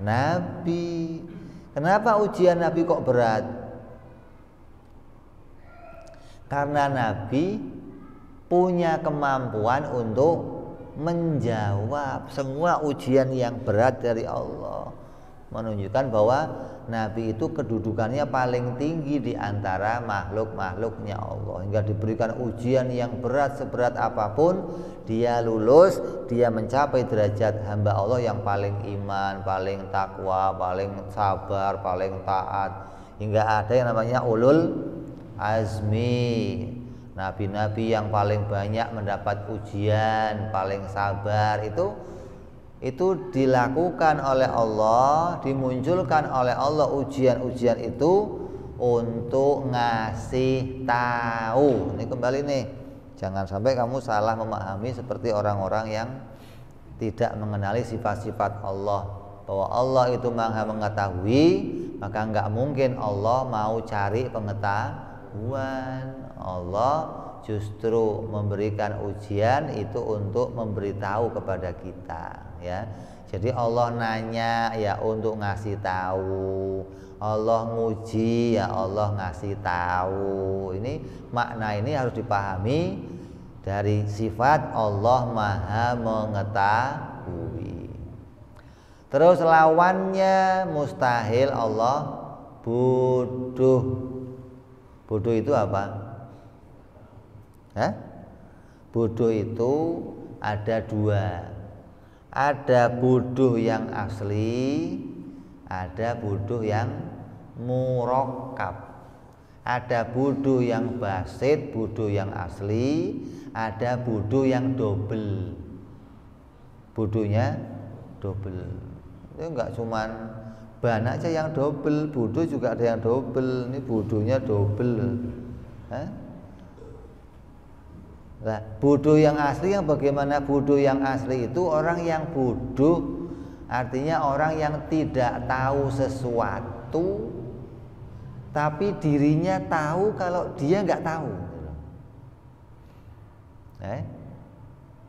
nabi. Kenapa ujian nabi kok berat? Karena nabi punya kemampuan untuk menjawab semua ujian yang berat dari Allah. Menunjukkan bahwa Nabi itu kedudukannya paling tinggi di antara makhluk-makhluknya Allah, hingga diberikan ujian yang berat seberat apapun, dia lulus, dia mencapai derajat hamba Allah yang paling iman, paling takwa, paling sabar, paling taat, hingga ada yang namanya ulul azmi, nabi-nabi yang paling banyak mendapat ujian, paling sabar. Itu dilakukan oleh Allah, dimunculkan oleh Allah ujian-ujian itu untuk ngasih tahu. Ini kembali nih, jangan sampai kamu salah memahami seperti orang-orang yang tidak mengenali sifat-sifat Allah, bahwa Allah itu Maha mengetahui, maka nggak mungkin Allah mau cari pengetahuan. Allah justru memberikan ujian itu untuk memberitahu kepada kita, ya. Jadi Allah nanya ya untuk ngasih tahu, Allah nguji ya Allah ngasih tahu. Ini makna ini harus dipahami dari sifat Allah Maha mengetahui. Terus lawannya mustahil, Allah bodoh. Bodoh itu apa? Bodoh itu ada dua. Ada bodoh yang asli, ada bodoh yang murakkab. Ada bodoh yang basit, bodoh yang asli, ada bodoh yang double. Bodohnya double. Itu enggak cuman ban aja yang double, bodoh juga ada yang double. Ini bodohnya double. Nah, bodoh yang asli yang bagaimana? Bodoh yang asli itu orang yang bodoh, artinya orang yang tidak tahu sesuatu, tapi dirinya tahu kalau dia nggak tahu.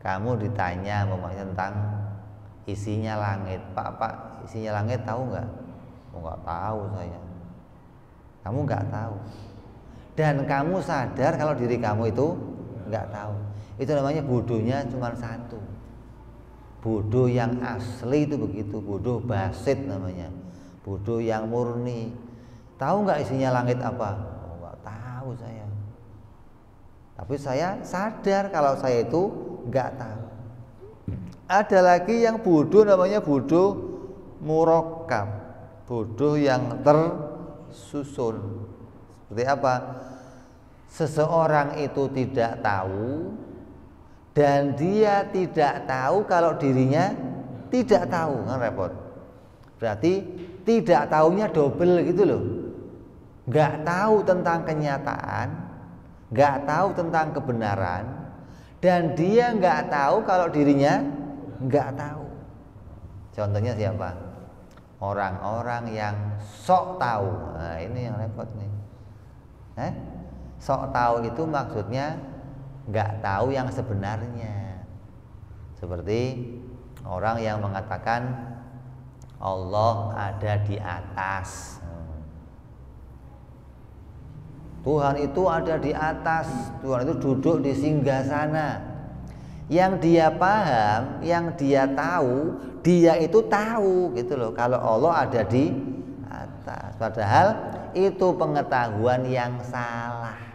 Kamu ditanya tentang isinya langit, Pak, isinya langit tahu nggak? Nggak tahu saya. Kamu nggak tahu, dan kamu sadar kalau diri kamu itu nggak tahu. Itu namanya bodohnya cuma satu. Bodoh yang asli itu begitu, bodoh basit namanya, bodoh yang murni. Tahu nggak isinya langit apa? Nggak tahu saya. Tapi saya sadar kalau saya itu nggak tahu. Ada lagi yang bodoh namanya bodoh murakkab, bodoh yang tersusun. Seperti apa? Seseorang itu tidak tahu, dan dia tidak tahu kalau dirinya tidak tahu. Kan repot. Berarti tidak tahunya double gitu loh. Nggak tahu tentang kenyataan, nggak tahu tentang kebenaran, dan dia nggak tahu kalau dirinya nggak tahu. Contohnya siapa? Orang-orang yang sok tahu. Nah, ini yang repot nih. Sok tahu itu maksudnya nggak tahu yang sebenarnya. Seperti orang yang mengatakan Allah ada di atas. Tuhan itu ada di atas. Tuhan itu duduk di singgasana. Yang dia paham, yang dia tahu, dia itu tahu gitu loh. Kalau Allah ada di atas. Padahal itu pengetahuan yang salah.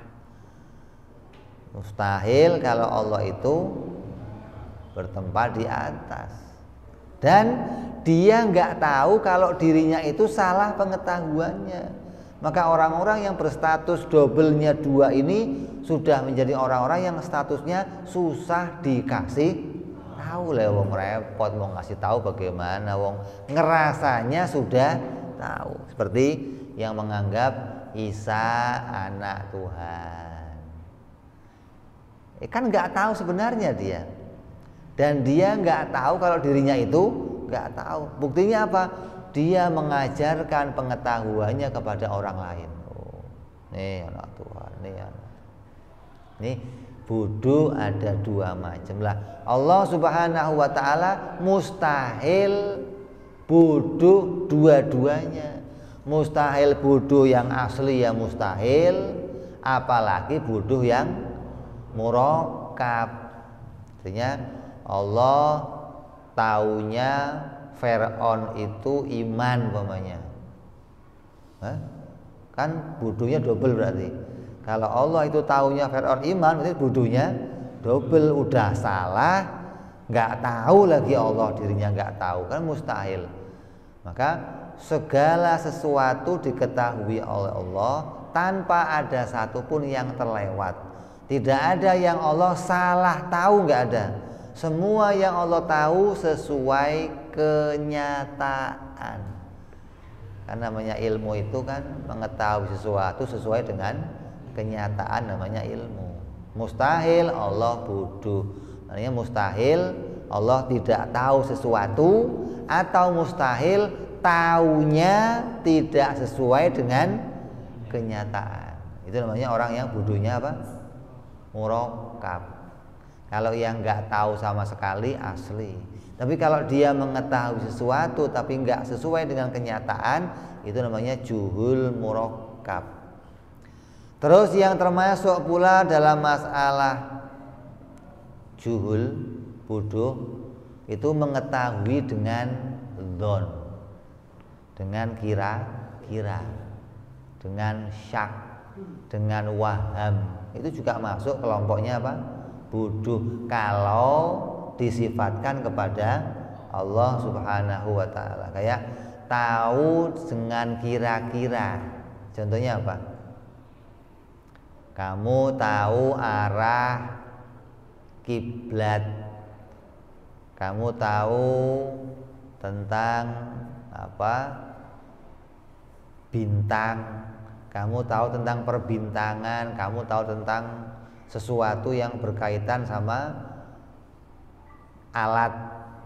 Mustahil kalau Allah itu bertempat di atas, dan dia nggak tahu kalau dirinya itu salah pengetahuannya. Maka orang-orang yang berstatus double-nya dua ini sudah menjadi orang-orang yang statusnya susah dikasih tahu. Lah wong repot mau ngasih tahu bagaimana, wong ngerasanya sudah tahu. Seperti yang menganggap Isa anak Tuhan. Kan nggak tahu sebenarnya dia, dan dia nggak tahu kalau dirinya itu nggak tahu. Buktinya apa? Dia mengajarkan pengetahuannya kepada orang lain. Nih anak Tuhan, nih anak. Nih bodoh ada dua macam lah. Allah Subhanahu wa Ta'ala mustahil bodoh dua-duanya. Mustahil bodoh yang asli ya mustahil, apalagi bodoh yang murakkab. Artinya Allah taunya Fir'aun itu iman umpamanya. Kan bodohnya double berarti. Kalau Allah itu taunya Fir'aun iman, berarti bodohnya double. Udah salah, nggak tahu lagi Allah dirinya nggak tahu, kan mustahil. Maka segala sesuatu diketahui oleh Allah tanpa ada satupun yang terlewat. Tidak ada yang Allah salah tahu, nggak ada. Semua yang Allah tahu sesuai kenyataan. Karena namanya ilmu itu kan mengetahui sesuatu sesuai dengan kenyataan, namanya ilmu. Mustahil Allah bodoh. Artinya mustahil Allah tidak tahu sesuatu, atau mustahil taunya tidak sesuai dengan kenyataan. Itu namanya orang yang bodohnya apa? Murakkab. Kalau yang nggak tahu sama sekali asli. Tapi kalau dia mengetahui sesuatu tapi nggak sesuai dengan kenyataan, itu namanya juhul murakkab. Terus yang termasuk pula dalam masalah juhul, bodoh, itu mengetahui dengan dzon, dengan kira-kira, dengan syak, dengan waham. Itu juga masuk kelompoknya apa? Bodoh kalau disifatkan kepada Allah Subhanahu wa ta'ala. Kayak tahu dengan kira-kira. Contohnya apa? Kamu tahu arah kiblat, kamu tahu tentang apa? Bintang, kamu tahu tentang perbintangan, kamu tahu tentang sesuatu yang berkaitan sama alat,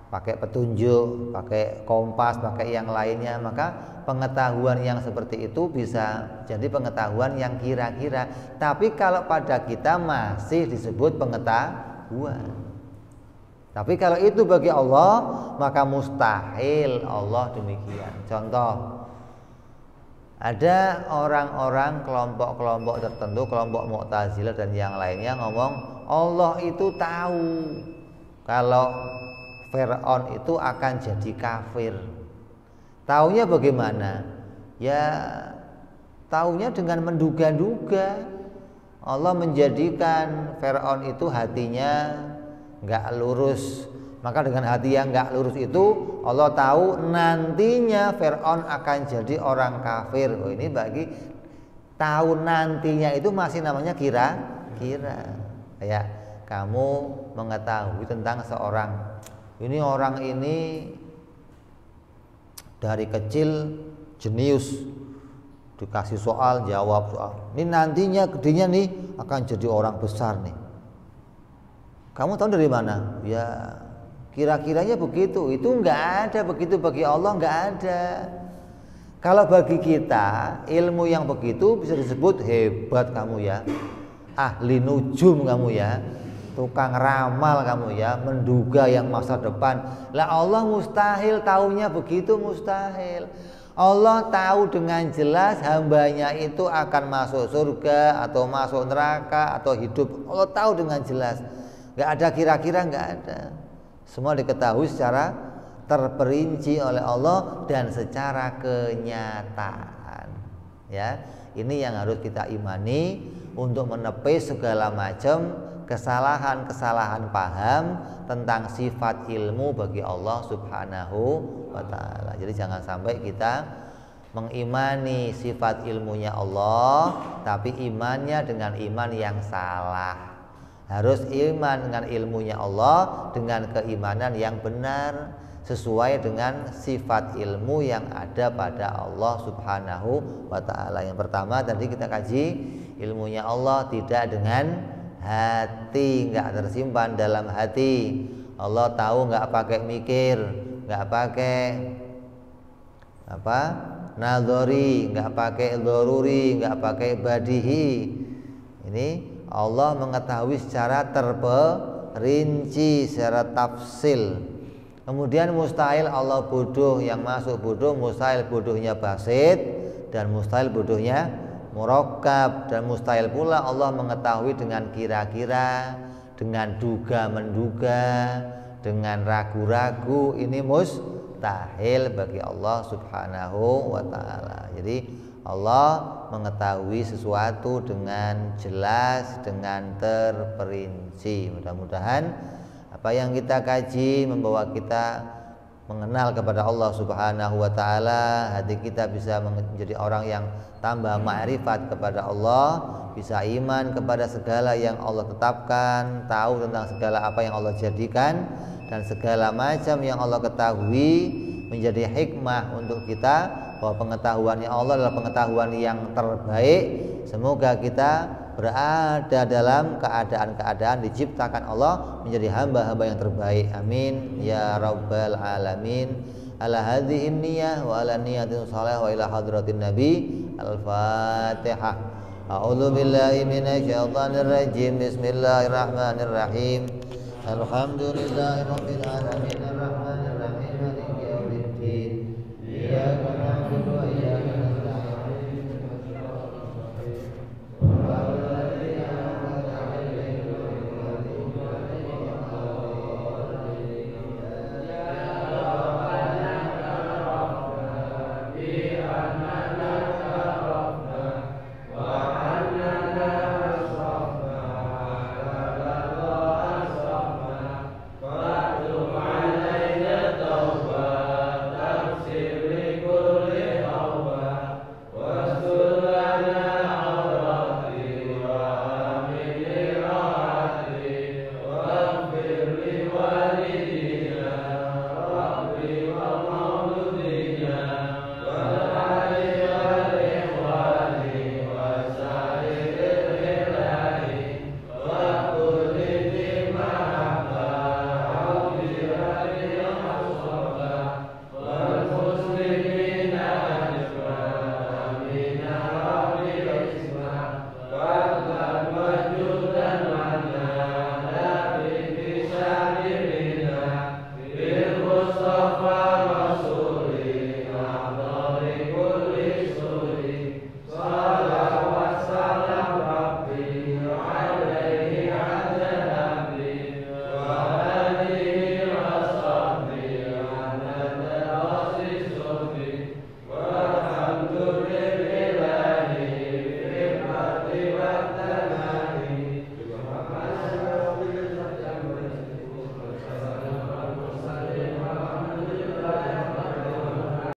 pakai petunjuk, pakai kompas, pakai yang lainnya. Maka pengetahuan yang seperti itu bisa jadi pengetahuan yang kira-kira. Tapi kalau pada kita masih disebut pengetahuan. Tapi kalau itu bagi Allah, maka mustahil Allah demikian. Contoh, ada orang-orang kelompok-kelompok tertentu, kelompok Mu'tazilah dan yang lainnya ngomong Allah itu tahu kalau Fir'aun itu akan jadi kafir. Taunya bagaimana? Ya taunya dengan menduga-duga. Allah menjadikan Fir'aun itu hatinya nggak lurus. Maka dengan hati yang nggak lurus itu Allah tahu nantinya Fir'aun akan jadi orang kafir. Oh, ini bagi tahu nantinya itu masih namanya kira-kira. Kayak kamu mengetahui tentang seorang, ini orang ini dari kecil jenius, dikasih soal jawab soal, ini nantinya gedenya nih akan jadi orang besar nih. Kamu tahu dari mana? Ya kira-kiranya begitu. Itu enggak ada begitu, bagi Allah enggak ada. Kalau bagi kita ilmu yang begitu bisa disebut hebat kamu ya, ahli nujum kamu ya, tukang ramal kamu ya, menduga yang masa depan. Lah Allah mustahil taunya begitu, mustahil. Allah tahu dengan jelas hambanya itu akan masuk surga atau masuk neraka atau hidup. Allah tahu dengan jelas. Gak ada kira-kira, gak ada. Semua diketahui secara terperinci oleh Allah dan secara kenyataan. Ya, ini yang harus kita imani untuk menepis segala macam kesalahan-kesalahan paham tentang sifat ilmu bagi Allah Subhanahu wa ta'ala. Jadi jangan sampai kita mengimani sifat ilmunya Allah tapi imannya dengan iman yang salah. Harus iman dengan ilmunya Allah dengan keimanan yang benar sesuai dengan sifat ilmu yang ada pada Allah Subhanahu wa ta'ala. Yang pertama tadi kita kaji, ilmunya Allah tidak dengan hati, nggak tersimpan dalam hati. Allah tahu nggak pakai mikir, nggak pakai apa nadhari, nggak pakai dzaruri, nggak pakai badihi. Ini Allah mengetahui secara terperinci, secara tafsil. Kemudian mustahil Allah bodoh, yang masuk bodoh mustahil bodohnya basit dan mustahil bodohnya murakkab, dan mustahil pula Allah mengetahui dengan kira-kira, dengan duga-menduga, dengan ragu-ragu. Ini mustahil bagi Allah Subhanahu wa ta'ala. Jadi Allah mengetahui sesuatu dengan jelas, dengan terperinci. Mudah-mudahan apa yang kita kaji membawa kita mengenal kepada Allah Subhanahu wa ta'ala. Hati kita bisa menjadi orang yang tambah ma'rifat kepada Allah, bisa iman kepada segala yang Allah tetapkan, tahu tentang segala apa yang Allah jadikan, dan segala macam yang Allah ketahui menjadi hikmah untuk kita bahwa pengetahuannya Allah adalah pengetahuan yang terbaik. Semoga kita berada dalam keadaan-keadaan diciptakan Allah menjadi hamba-hamba yang terbaik. Amin ya rabbal alamin. Ala hadhihi niyyah wa ala niyatin shalih wa ila hadratin nabi. Al-Fatihah. A'udzu billahi minasyaitonir rajim. Bismillahirrahmanirrahim. Alhamdulillahirabbil alamin.